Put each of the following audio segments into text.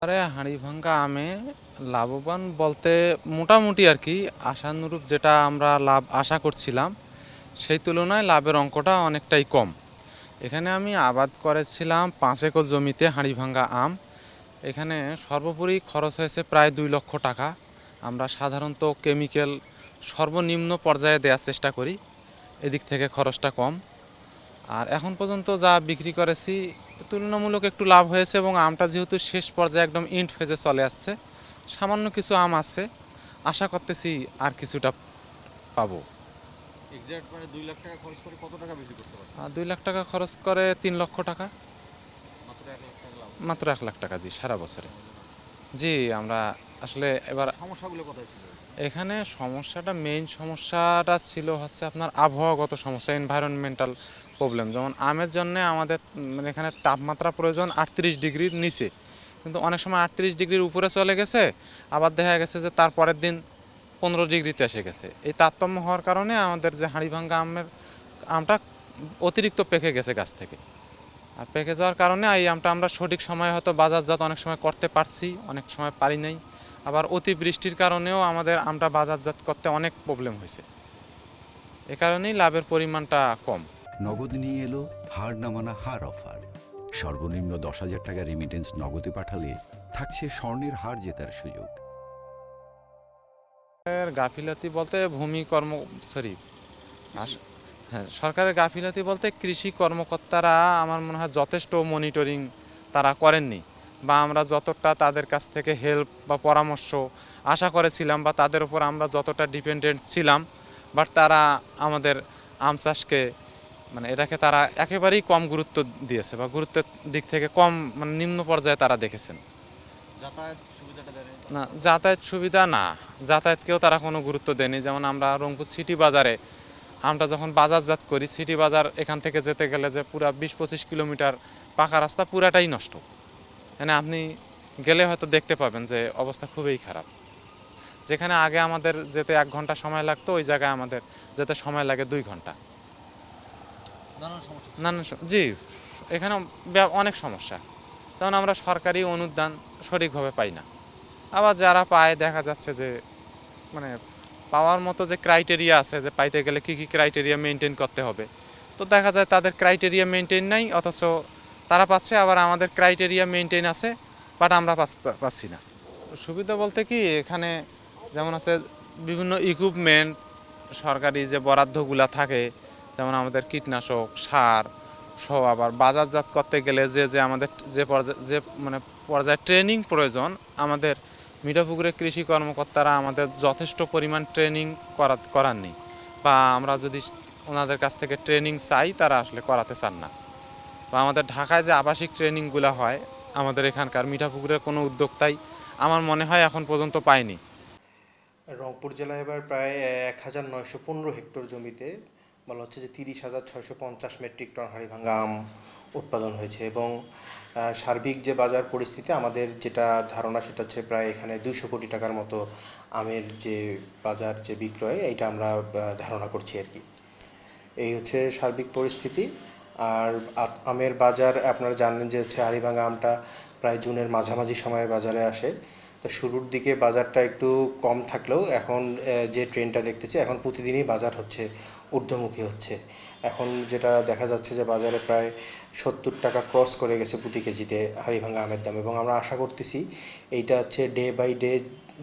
আরে হাঁড়িভাঙ্গা আমে লাভবান বলতে মোটামুটি আর কি আশানুরূপ যেটা আমরা লাভ আশা করছিলাম সেই তুলনায় লাভের অঙ্কটা অনেকটাই কম। এখানে আমি আবাদ করেছিলাম 5 একর জমিতে হাঁড়িভাঙ্গা আম। এখানে সর্বোপরি খরচ হয়েছে প্রায় 2 লক্ষ টাকা। আমরা সাধারণত কেমিক্যাল সর্বনিম্ন পর্যায়ে দেওয়ার চেষ্টা করি, এদিক থেকে খরচটা কম। আর এখন পর্যন্ত যা বিক্রি করেছি তুলনামূলক একটু লাভ হয়েছে, এবং আমটা যেহেতু শেষ পর্যায়ে একদম ইন্ড ফেজে চলে আসছে, সামান্য কিছু আম আছে, আশা করতেছি আর কিছুটা পাবো। এক্সাক্ট মানে 2 লাখ টাকা খরচ করে কত টাকা বিক্রি করতে পারছেন? আর 2 লাখ টাকা খরচ করে 3 লক্ষ টাকা। মাত্র 1 লাখ টাকা লাভ। মাত্র 1 লাখ টাকা, জি, সারা বছরে। জি, আমরা আসলে এবার সমস্যাগুলো কোথায় ছিল? এখানে মেইন সমস্যাটা ছিল হচ্ছে আপনার আবহাওয়াগত সমস্যা, এনভায়রনমেন্টাল প্রবলেম। যেমন আমের জন্য আমাদের মানে এখানে তাপমাত্রা প্রয়োজন 38 ডিগ্রির নিচে, কিন্তু অনেক সময় 38 ডিগ্রির উপরে চলে গেছে, আবার দেখা গেছে যে তার পরের দিন 15 ডিগ্রিতে এসে গেছে। এই তারতম্য হওয়ার কারণে আমাদের যে হাঁড়িভাঙ্গা আমটা অতিরিক্ত পেকে গেছে গাছ থেকে। আর পেকে যাওয়ার কারণে এই আমটা আমরা সঠিক সময়ে হয়তো বাজারজাত অনেক সময় করতে পারছি, অনেক সময় পারি নাই। আবার অতিবৃষ্টির কারণেও আমাদের আমটা বাজারজাত করতে অনেক প্রবলেম হয়েছে। এ কারণেই লাভের পরিমাণটা কম। নগদ নিয়ে এলো হার না মানা হার অফার। সর্বনিম্ন 10,000 টাকা রেমিটেন্স নগদে পাঠালে থাকছে স্বর্ণের হার জেতার সুযোগ। গাফিলতি বলতে হ্যাঁ, সরকারের গাফিলতি বলতে কৃষি কর্মকর্তারা আমার মনে হয় যথেষ্ট মনিটরিং তারা করেননি, বা আমরা যতটা তাদের কাছ থেকে হেল্প বা পরামর্শ আশা করেছিলাম, বা তাদের উপর আমরা যতটা ডিপেন্ডেন্ট ছিলাম, বাট তারা আমাদের আম চাষকে মানে এটাকে তারা একেবারেই কম গুরুত্ব দিয়েছে, বা গুরুত্বের দিক থেকে কম মানে নিম্ন পর্যায়ে তারা দেখেছেন। যাতায়াত সুবিধাটা দেয় না, যাতায়াত সুবিধা না, যাতায়াতকেও তারা কোনো গুরুত্ব দেয়নি। যেমন আমরা রংপুর সিটি বাজারে আমরা যখন বাজারজাত করি, সিটি বাজার এখান থেকে যেতে গেলে যে পুরা 20-25 কিলোমিটার পাকা রাস্তা পুরাটাই নষ্ট। মানে আপনি গেলে হয়তো দেখতে পাবেন যে অবস্থা খুবই খারাপ। যেখানে আগে আমাদের যেতে 1 ঘন্টা সময় লাগতো, ওই জায়গায় আমাদের যেতে সময় লাগে 2 ঘন্টা। নানান সমস্যা। জি, এখানে অনেক সমস্যা। যেমন আমরা সরকারি অনুদান সঠিকভাবে পাই না, আবার যারা পায় দেখা যাচ্ছে যে মানে পাওয়ার মতো যে ক্রাইটেরিয়া আছে, যে পাইতে গেলে কী কী ক্রাইটেরিয়া মেনটেন করতে হবে, তো দেখা যায় তাদের ক্রাইটেরিয়া মেনটেন নাই, অথচ তারা পাচ্ছে, আবার আমাদের ক্রাইটেরিয়া মেনটেন আছে, বাট আমরা পাচ্ছি না। সুবিধা বলতে কি, এখানে যেমন আছে বিভিন্ন ইকুইপমেন্ট, সরকারি যে বরাদ্দগুলো থাকে, যেমন আমাদের কীটনাশক, সার সহ, আবার বাজারজাত করতে গেলে যে আমাদের যে মানে পর্যায়ে ট্রেনিং প্রয়োজন, আমাদের মিঠাপুকুরের কৃষি কর্মকর্তারা আমাদের যথেষ্ট পরিমাণ ট্রেনিং করাননি, বা আমরা যদি ওনাদের কাছ থেকে ট্রেনিং চাই, তারা আসলে করাতে চান না। বা আমাদের ঢাকায় যে আবাসিক ট্রেনিংগুলো হয়, আমাদের এখানকার মিঠাপুকুরের কোনো উদ্যোক্তাই আমার মনে হয় এখন পর্যন্ত পায়নি। রংপুর জেলায় এবার প্রায় 1915 হেক্টর জমিতে বলা হচ্ছে যে 30,650 মেট্রিক টন হাড়িভাঙ্গা আম উৎপাদন হয়েছে, এবং সার্বিক যে বাজার পরিস্থিতি আমাদের যেটা ধারণা সেটা হচ্ছে প্রায় এখানে 200 কোটি টাকার মতো আমের যে বাজার যে বিক্রয়, এইটা আমরা ধারণা করছি আর কি। এই হচ্ছে সার্বিক পরিস্থিতি। আর আমের বাজার আপনারা জানেন যে হচ্ছে হাড়িভাঙ্গা আমটা প্রায় জুনের মাঝামাঝি সময়ে বাজারে আসে। তো শুরুর দিকে বাজারটা একটু কম থাকলেও এখন যে ট্রেন্ডটা দেখতেছি, এখন প্রতিদিনই বাজার হচ্ছে ঊর্ধ্বমুখী হচ্ছে। এখন যেটা দেখা যাচ্ছে যে বাজারে প্রায় 70 টাকা ক্রস করে গেছে প্রতি কেজিতে হাড়িভাঙ্গা আমের দাম, এবং আমরা আশা করতেছি এইটা হচ্ছে ডে বাই ডে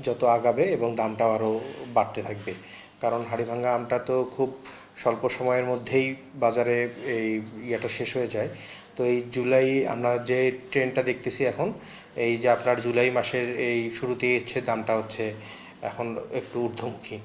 যত আগাবে এবং দামটাও আরও বাড়তে থাকবে। কারণ হাড়িভাঙ্গা আমটা তো খুব স্বল্প সময়ের মধ্যেই বাজারে এই ইয়েটা শেষ হয়ে যায়। তো এই জুলাই আমরা যে ট্রেন্ডটা দেখতেছি এখন, এই যে আপনার জুলাই মাসের এই শুরুতেই হচ্ছে দামটা হচ্ছে এখন একটু ঊর্ধ্বমুখী।